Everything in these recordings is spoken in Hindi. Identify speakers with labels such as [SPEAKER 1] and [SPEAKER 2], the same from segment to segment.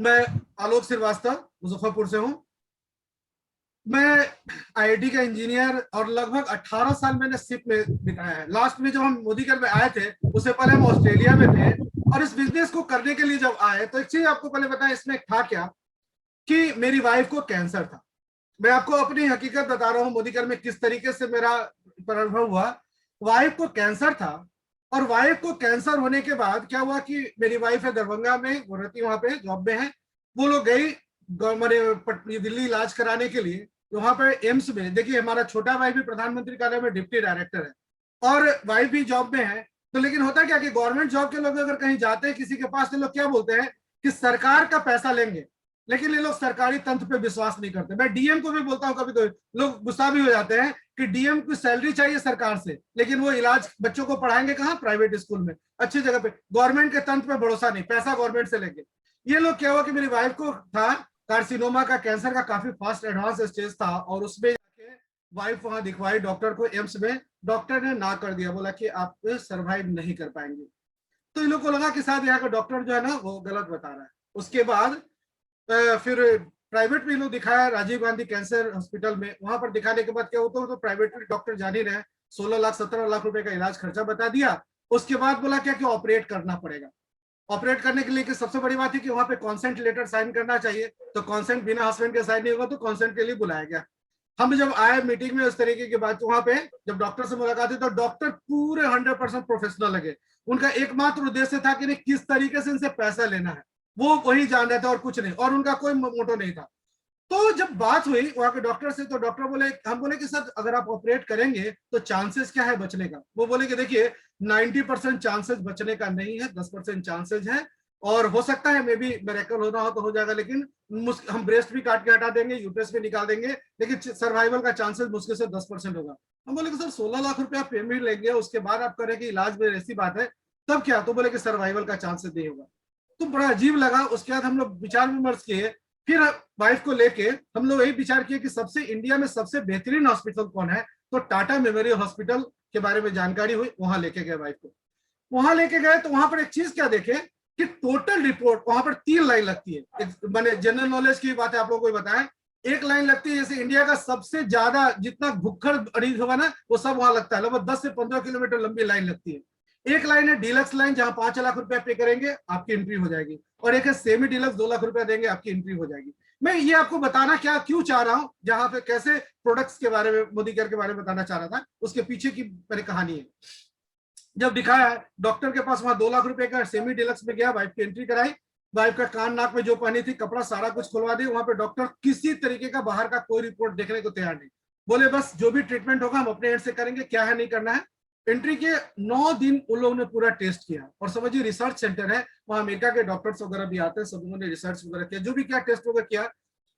[SPEAKER 1] मैं आलोक श्रीवास्तव मुजफ्फरपुर से हूँ। मैं आईआईटी का इंजीनियर और लगभग 18 साल मैंने सिप में बिताया है। लास्ट में जब हम मोदीकर में आए थे, उससे पहले हम ऑस्ट्रेलिया में थे। और इस बिजनेस को करने के लिए जब आए तो एक चीज आपको पहले बताएं, इसमें था क्या कि मेरी वाइफ को कैंसर था। मैं आपको अपनी हकीकत बता रहा हूँ, मोदीकर में किस तरीके से मेरा अनुभव हुआ। वाइफ को कैंसर था, और वाइफ को कैंसर होने के बाद क्या हुआ कि मेरी वाइफ है दरभंगा में, वो रहती वहां पे जॉब में है। वो लोग गई दिल्ली इलाज कराने के लिए। वहां पे एम्स में, देखिए हमारा छोटा भाई भी प्रधानमंत्री कार्यालय में डिप्टी डायरेक्टर है और वाइफ भी जॉब में है। तो लेकिन होता क्या कि गवर्नमेंट जॉब के लोग अगर कहीं जाते हैं किसी के पास, तो लोग क्या बोलते हैं कि सरकार का पैसा लेंगे। लेकिन ये लोग सरकारी तंत्र पे विश्वास नहीं करते। मैं डीएम को भी बोलता हूँ, कभी कभी लोग गुस्सा भी हो जाते हैं कि डीएम को सैलरी चाहिए सरकार से, लेकिन वो इलाज बच्चों को पढ़ाएंगे कहाँ? प्राइवेट स्कूल में, अच्छी जगह पे। गवर्नमेंट के तंत्र पे भरोसा नहीं, पैसा गवर्नमेंट से लेंगे। ये लोग क्या हुआ कि मेरी वाइफ को था कार्सिनोमा का, कैंसर का काफी फास्ट एडवांस स्टेज था, और उसमें जाके वाइफ वहां दिखवाई डॉक्टर को एम्स में। डॉक्टर ने ना कर दिया, बोला कि आप सर्वाइव नहीं कर पाएंगे। तो इन लोग को लगा कि शायद यहाँ का डॉक्टर जो है ना वो गलत बता रहा है। उसके बाद फिर प्राइवेट में लोग दिखाया, राजीव गांधी कैंसर हॉस्पिटल में। वहां पर दिखाने के बाद क्या होता है, तो प्राइवेट डॉक्टर जान ही रहे, 16 लाख 17 लाख रुपए का इलाज खर्चा बता दिया। उसके बाद बोला क्या कि ऑपरेट करना पड़ेगा। ऑपरेट करने के लिए कि सबसे बड़ी बात है कि वहां पे कॉन्सेंट लेटर साइन करना चाहिए। तो कॉन्सेंट बिना हस्बैंड के साइन नहीं होगा, तो कॉन्सेंट के लिए बुलाया गया। हम जब आए मीटिंग में उस तरीके की बात, वहां पे जब डॉक्टर से मुलाकात हुई तो डॉक्टर पूरे 100% प्रोफेशनल लगे। उनका एकमात्र उद्देश्य था कि किस तरीके से इनसे पैसा लेना है, वो वही जान रहे थे और कुछ नहीं, और उनका कोई मोटो नहीं था। तो जब बात हुई वहां के डॉक्टर से, तो डॉक्टर बोले, हम बोले कि सर अगर आप ऑपरेट करेंगे तो चांसेस क्या है बचने का? वो बोले कि देखिए 90% चांसेस बचने का नहीं है, 10% चांसेस है, और हो सकता है मे बी मेरेकल होना हो तो हो जाएगा, लेकिन हम ब्रेस्ट भी काट के हटा देंगे, यूट्रस भी निकाल देंगे, लेकिन सर्वाइवल का चांसेस मुश्किल से 10% होगा। हम बोले कि सर 16 लाख रुपया पेमेंट लेंगे, उसके बाद आप करें कि इलाज में ऐसी बात है, तब क्या? तो बोले कि सर्वाइवल का चांसेस नहीं होगा। तो बड़ा अजीब लगा। उसके बाद हम लोग विचार विमर्श किए। फिर वाइफ को लेके हम लोग यही विचार किए कि सबसे इंडिया में सबसे बेहतरीन हॉस्पिटल कौन है। तो टाटा मेमोरियल हॉस्पिटल के बारे में जानकारी हुई, वहां लेके गए वाइफ को। वहां लेके गए तो वहां पर एक चीज क्या देखे कि टोटल रिपोर्ट वहां पर 3 लाइन लगती है। मैंने जनरल नॉलेज की बात है आप लोगों को बताएं। एक लाइन लगती है, जैसे इंडिया का सबसे ज्यादा जितना भुक्खड़ मरीज होगा ना, वो सब वहां लगता है। लगभग 10 से 15 किलोमीटर लंबी लाइन लगती है। एक लाइन है डीलक्स लाइन, जहां 5 लाख रुपया पे करेंगे आपकी एंट्री हो जाएगी, और एक है सेमी डीलक्स, 2 लाख रुपया देंगे आपकी एंट्री हो जाएगी। मैं ये आपको बताना क्या क्यों चाह रहा हूं, जहां पे कैसे प्रोडक्ट्स के बारे में, मोदी केयर के बारे में बताना चाह रहा था, उसके पीछे की मेरी कहानी है। जब दिखाया डॉक्टर के पास, वहां 2 लाख रुपए का सेमी डिलक्स में गया, वाइफ की एंट्री कराई। वाइफ का कान नाक में जो पहनी थी कपड़ा सारा कुछ खुलवा दिया। वहां पे डॉक्टर किसी तरीके का बाहर का कोई रिपोर्ट देखने को तैयार नहीं। बोले बस जो भी ट्रीटमेंट होगा हम अपने एंड से करेंगे, क्या है नहीं करना है। एंट्री के 9 दिन उन लोगों ने पूरा टेस्ट किया, और समझिए रिसर्च सेंटर है वहां, अमेरिका के डॉक्टर्स वगैरह भी आते हैं, सब लोगों ने रिसर्च वगैरह किया, जो भी क्या टेस्ट वगैरह किया।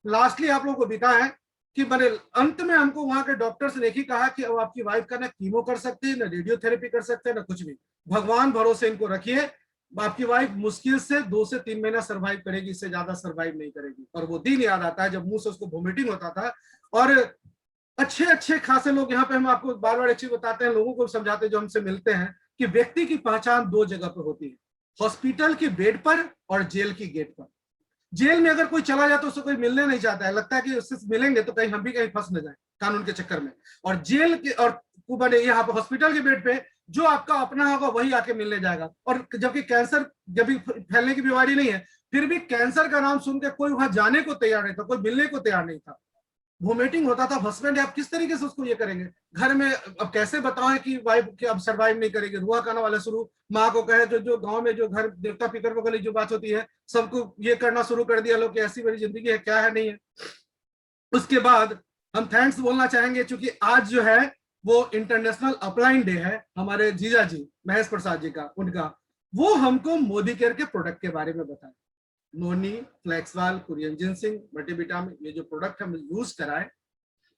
[SPEAKER 1] लास्टली आप लोगों को बिता है कि मैंने अंत में हमको वहां के डॉक्टर्स ने ही कहा कि अब आपकी वाइफ का ना कीमो कर सकते हैं, ना रेडियोथेरेपी कर सकते हैं, ना कुछ भी। भगवान भरोसे इनको रखिए, आपकी वाइफ मुश्किल से 2 से 3 महीना सर्वाइव करेगी, इससे ज्यादा सर्वाइव नहीं करेगी। और वो दिन याद आता है जब मुंह से उसको वोमिटिंग होता था। और अच्छे अच्छे खासे लोग यहाँ पे, हम आपको बार बार एक चीज बताते हैं, लोगों को समझाते हैं जो हमसे मिलते हैं, कि व्यक्ति की पहचान 2 जगह पर होती है, हॉस्पिटल के बेड पर और जेल की गेट पर। जेल में अगर कोई चला जाए तो उससे कोई मिलने नहीं चाहता है, लगता है कि उससे मिलेंगे तो कहीं हम भी कहीं फंस न जाए कानून के चक्कर में। और जेल के और बने यहाँ पर हॉस्पिटल के बेड पे जो आपका अपना होगा वही आके मिलने जाएगा। और जबकि कैंसर जब भी फैलने की बीमारी नहीं है, फिर भी कैंसर का नाम सुन के कोई वहां जाने को तैयार नहीं था, कोई मिलने को तैयार नहीं था। वोमिटिंग होता था, हस्बैंड आप किस तरीके से उसको ये करेंगे घर में? अब कैसे बताएं कि वाइफ के अब सर्वाइव नहीं करेगी, रुआ करने वाला शुरू। माँ को कहे तो जो गांव में जो घर देवता पितर वगैरह जो बात होती है, सबको ये करना शुरू कर दिया लोग कि ऐसी मेरी जिंदगी है, क्या है नहीं है। उसके बाद हम थैंक्स बोलना चाहेंगे, क्योंकि आज जो है वो इंटरनेशनल अपलाइन डे है, हमारे जीजा जी महेश प्रसाद जी का, उनका। वो हमको मोदी केयर के प्रोडक्ट के बारे में बताए। नोनी, फ्लेक्सवाल, कुरियन जिनसिंग, मल्टीविटामिन, ये जो प्रोडक्ट हम यूज कराए,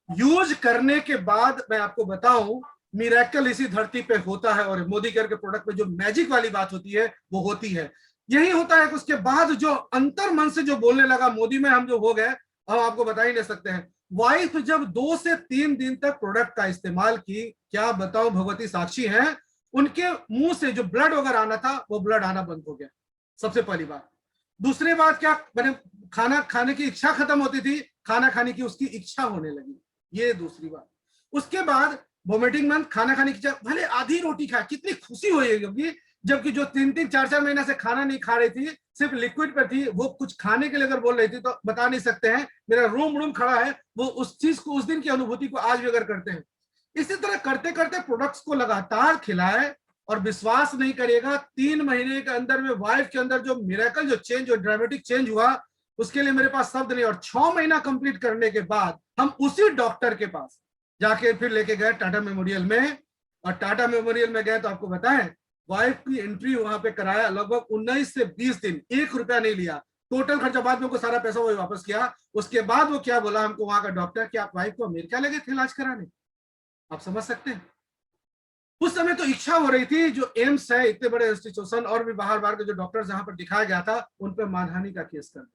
[SPEAKER 1] यूज करने के बाद मैं आपको बताऊं, मिरेकल इसी धरती पे होता है। और मोदी केयर के प्रोडक्ट में जो मैजिक वाली बात होती है वो होती है। यही होता है कि उसके बाद जो अंतर मन से जो बोलने लगा मोदी में हम जो हो गए, हम आपको बता ही नहीं सकते हैं। वाइफ जब 2 से 3 दिन तक प्रोडक्ट का इस्तेमाल की, क्या बताऊं, भगवती साक्षी हैं, उनके मुंह से जो ब्लड वगैरह आना था वो ब्लड आना बंद हो गया। सबसे पहली बात। दूसरी बात क्या, मैंने खाना खाने की इच्छा खत्म होती थी, खाना खाने की उसकी इच्छा होने लगी, ये दूसरी बात। उसके बाद वोमिटिंग बंद, खाना खाने की इच्छा, भले आधी रोटी खाए, कितनी खुशी होगी, जबकि जो 3-3 4-4 महीना से खाना नहीं खा रही थी, सिर्फ लिक्विड पे थी, वो कुछ खाने के लिए अगर बोल रही थी तो बता नहीं सकते हैं, मेरा रूम रूम खड़ा है, वो उस चीज को, उस दिन की अनुभूति को आज भी अगर करते हैं। इसी तरह करते करते प्रोडक्ट्स को लगातार खिलाए, और विश्वास नहीं करिएगा, 3 महीने के अंदर में वाइफ के अंदर जो मिरेकल, जो चेंज, जो ड्रामेटिक चेंज हुआ, उसके लिए मेरे पास शब्द नहीं। और 6 महीना कंप्लीट करने के बाद हम उसी डॉक्टर के पास जाके फिर लेके गए टाटा मेमोरियल में, और टाटा मेमोरियल में गए तो आपको बताएं, वाइफ की एंट्री वहां पे कराया, लगभग 19 से 20 दिन, 1 रुपया नहीं लिया, टोटल खर्चा, बाद में को सारा पैसा वो वापस किया। उसके बाद वो क्या बोला हमको वहां का डॉक्टर, कि आप वाइफ को अमेरिका ले गए थे इलाज कराने। आप समझ सकते हैं, उस समय तो इच्छा हो रही थी, जो एम्स है, इतने बड़े इंस्टीट्यूशन, और भी बाहर बाहर के जो डॉक्टर्स जहां पर दिखाया गया था, उन पर मानहानि का केस कर।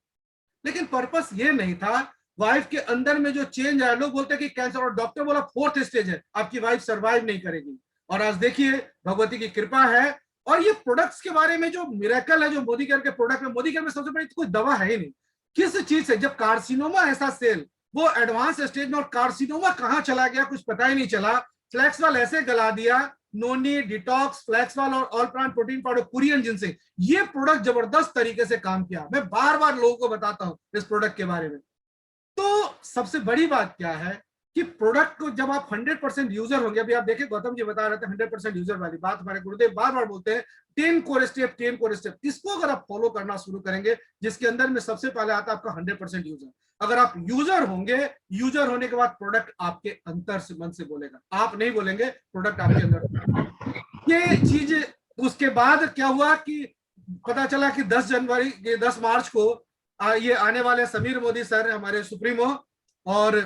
[SPEAKER 1] लेकिन पर्पस ये नहीं था, वाइफ के अंदर में जो चेंज आया, लोग बोलते हैं कि कैंसर, और डॉक्टर बोला 4th स्टेज है, आपकी वाइफ सर्वाइव नहीं करेगी। और आज देखिए, भगवती की कृपा है। और ये प्रोडक्ट्स के बारे में जो मिरेकल है, जो मोदी केयर के प्रोडक्ट में, मोदी केयर में सबसे बड़ी तो कोई दवा है ही नहीं, किस चीज से, जब कार्सिनोमा ऐसा सेल वो एडवांस स्टेज में, और कार्सिनोमा कहां चला गया कुछ पता ही नहीं चला, फ्लैक्सवाल ऐसे गला दिया, नोनी, डिटॉक्स, फ्लैक्सवाल और all plant protein powder, Korean ginseng, ये प्रोडक्ट जबरदस्त तरीके से काम किया। मैं बार बार लोगों को बताता हूं इस प्रोडक्ट के बारे में। तो सबसे बड़ी बात क्या है कि प्रोडक्ट को जब आप 100% यूजर होंगे, अभी आप देखिए गौतम जी बता रहे थे 100% यूजर वाली बात, हमारे गुरुदेव बार बार बोलते हैं 10 कोर स्टेप, 10 कोर स्टेप, इसको अगर आप फॉलो करना शुरू करेंगे, जिसके अंदर में सबसे पहले आता है आपका 100% यूजर। अगर आप यूजर होंगे, यूजर होने के बाद प्रोडक्ट आपके अंतर से, मन से बोलेगा, आप नहीं बोलेंगे, प्रोडक्ट आपके अंदर। ये चीज, उसके बाद क्या हुआ कि पता चला कि 10 मार्च को ये आने वाले समीर मोदी सर, हमारे सुप्रीमो, और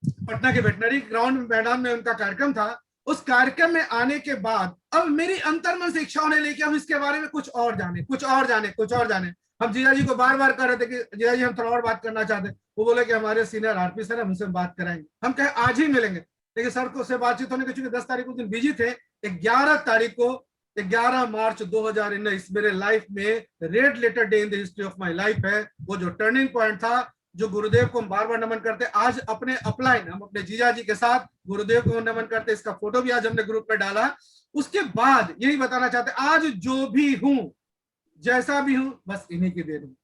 [SPEAKER 1] पटना के वेटनरी ग्राउंड मैदान में उनका कार्यक्रम था। उस कार्यक्रम में आने के बाद अब मेरी अंतर्मन से इच्छा होने लगी कि हम इसके बारे में कुछ और जाने, कुछ और जाने, कुछ और जाने। हम जीजा जी को बार बार कह रहे थे कि जीजा जी हम थोड़ा और बात करना चाहते हैं। वो बोले कि हमारे सीनियर आरपी सर हमसे बात कराएंगे। हम कहे आज ही मिलेंगे, लेकिन सर को से बातचीत होने के, चूंकि 10 तारीख को दिन बिजी थे, 11 तारीख को, 11 मार्च 2019 मेरे लाइफ में red letter day in the history of my life है। वो जो टर्निंग पॉइंट था, जो गुरुदेव को हम बार बार नमन करते, आज अपने अपलाइन, हम अपने जीजा जी के साथ गुरुदेव को नमन करते, इसका फोटो भी आज हमने ग्रुप में डाला। उसके बाद यही बताना चाहते, आज जो भी हूं, जैसा भी हूं, बस इन्हीं की देन हूं।